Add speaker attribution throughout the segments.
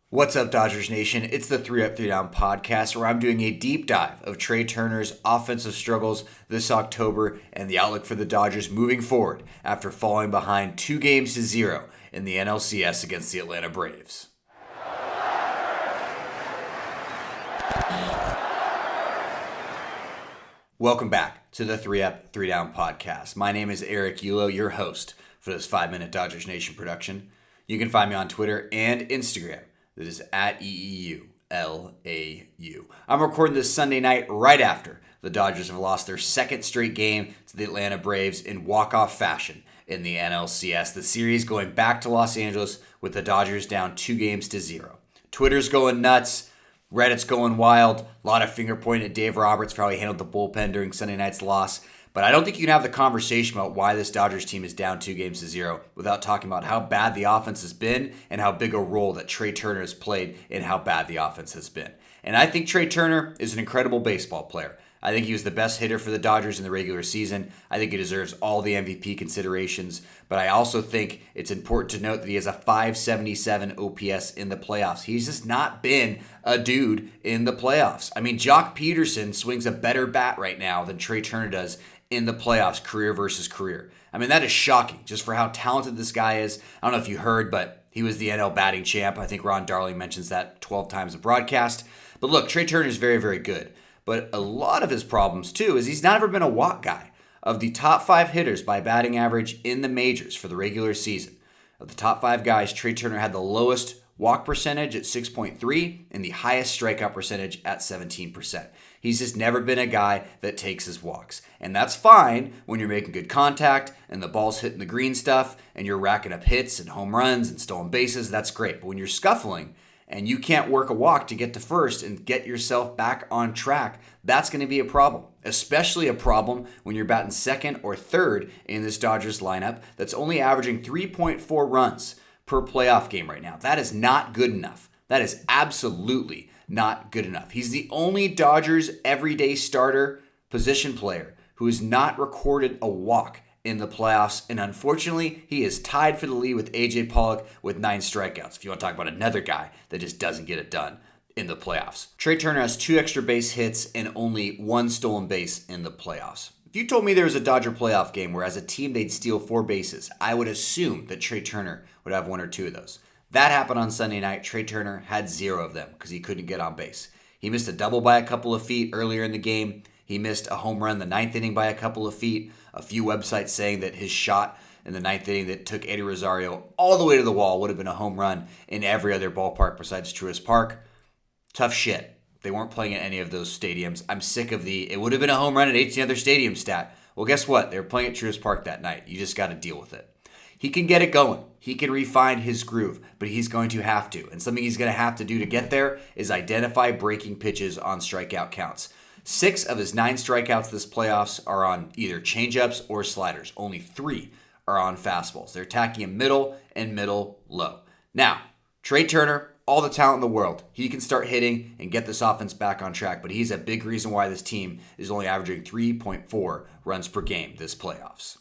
Speaker 1: What's up, Dodgers Nation? It's the 3 Up, 3 Down podcast where I'm doing a deep dive of Trea Turner's offensive struggles this October and the outlook for the Dodgers moving forward after falling behind 2-0 in the NLCS against the Atlanta Braves. Welcome back to the 3 Up, 3 Down podcast. My name is Eric Yulo, your host for this 5-minute Dodgers Nation production. You can find me on Twitter and Instagram. That is at EEULAU. I'm recording this Sunday night right after the Dodgers have lost their second straight game to the Atlanta Braves in walk-off fashion in the NLCS. The series going back to Los Angeles with the Dodgers down 2-0. Twitter's going nuts. Reddit's going wild. A lot of finger pointing at Dave Roberts for how he handled the bullpen during Sunday night's loss. But I don't think you can have the conversation about why this Dodgers team is down 2-0 without talking about how bad the offense has been and how big a role that Trea Turner has played in how bad the offense has been. And I think Trea Turner is an incredible baseball player. I think he was the best hitter for the Dodgers in the regular season. I think he deserves all the MVP considerations. But I also think it's important to note that he has a .577 OPS in the playoffs. He's just not been a dude in the playoffs. I mean, Jock Peterson swings a better bat right now than Trea Turner does in the playoffs, career versus career. I mean, that is shocking just for how talented this guy is. I don't know if you heard, but he was the NL batting champ. I think Ron Darling mentions that 12 times a broadcast. But look, Trea Turner is very, very good. But a lot of his problems, too, is he's never been a walk guy. Of the top 5 hitters by batting average in the majors for the regular season, of the top 5 guys, Trea Turner had the lowest walk percentage at 6.3 and the highest strikeout percentage at 17%. He's just never been a guy that takes his walks. And that's fine when you're making good contact and the ball's hitting the green stuff and you're racking up hits and home runs and stolen bases. That's great. But when you're scuffling and you can't work a walk to get to first and get yourself back on track, that's going to be a problem. Especially a problem when you're batting second or third in this Dodgers lineup that's only averaging 3.4 runs per playoff game right now. That is not good enough. That is absolutely not good enough. He's the only Dodgers everyday starter position player who has not recorded a walk in the playoffs, and unfortunately, he is tied for the lead with AJ Pollock with 9 strikeouts. If you want to talk about another guy that just doesn't get it done in the playoffs. Trea Turner has 2 extra base hits and only 1 stolen base in the playoffs. If you told me there was a Dodger playoff game where as a team they'd steal 4 bases, I would assume that Trea Turner would have 1 or 2 of those. That happened on Sunday night. Trea Turner had 0 of them because he couldn't get on base. He missed a double by a couple of feet earlier in the game. He missed a home run in the 9th inning by a couple of feet. A few websites saying that his shot in the 9th inning that took Eddie Rosario all the way to the wall would have been a home run in every other ballpark besides Truist Park. Tough shit. They weren't playing at any of those stadiums. I'm sick of it would have been a home run at 18 other stadiums stat. Well, guess what? They were playing at Truist Park that night. You just got to deal with it. He can get it going. He can refine his groove, but he's going to have to. And something he's going to have to do to get there is identify breaking pitches on strikeout counts. 6 of his 9 strikeouts this playoffs are on either changeups or sliders. Only 3 are on fastballs. They're attacking him middle and middle low. Now, Trea Turner, all the talent in the world. He can start hitting and get this offense back on track, but he's a big reason why this team is only averaging 3.4 runs per game this playoffs.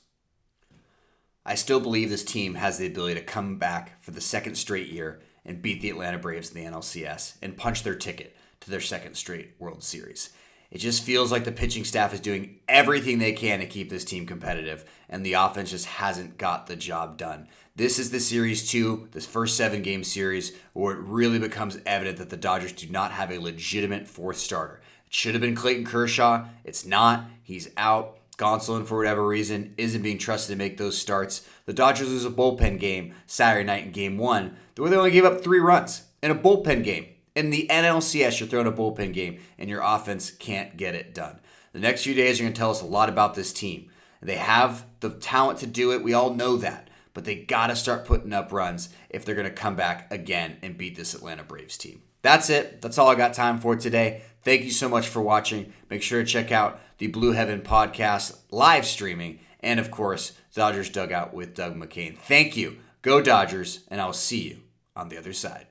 Speaker 1: I still believe this team has the ability to come back for the second straight year and beat the Atlanta Braves in the NLCS and punch their ticket to their second straight World Series. It just feels like the pitching staff is doing everything they can to keep this team competitive, and the offense just hasn't got the job done. This is the Series 2, this first 7-game series, where it really becomes evident that the Dodgers do not have a legitimate 4th starter. It should have been Clayton Kershaw. It's not. He's out. Gonsolin, for whatever reason, isn't being trusted to make those starts. The Dodgers lose a bullpen game Saturday night in Game 1, where they only gave up 3 runs in a bullpen game. In the NLCS, you're throwing a bullpen game, and your offense can't get it done. The next few days are going to tell us a lot about this team. They have the talent to do it. We all know that. But they got to start putting up runs if they're going to come back again and beat this Atlanta Braves team. That's it. That's all I got time for today. Thank you so much for watching. Make sure to check out the Blue Heaven podcast live streaming and, of course, Dodgers Dugout with Doug McCain. Thank you. Go Dodgers, and I'll see you on the other side.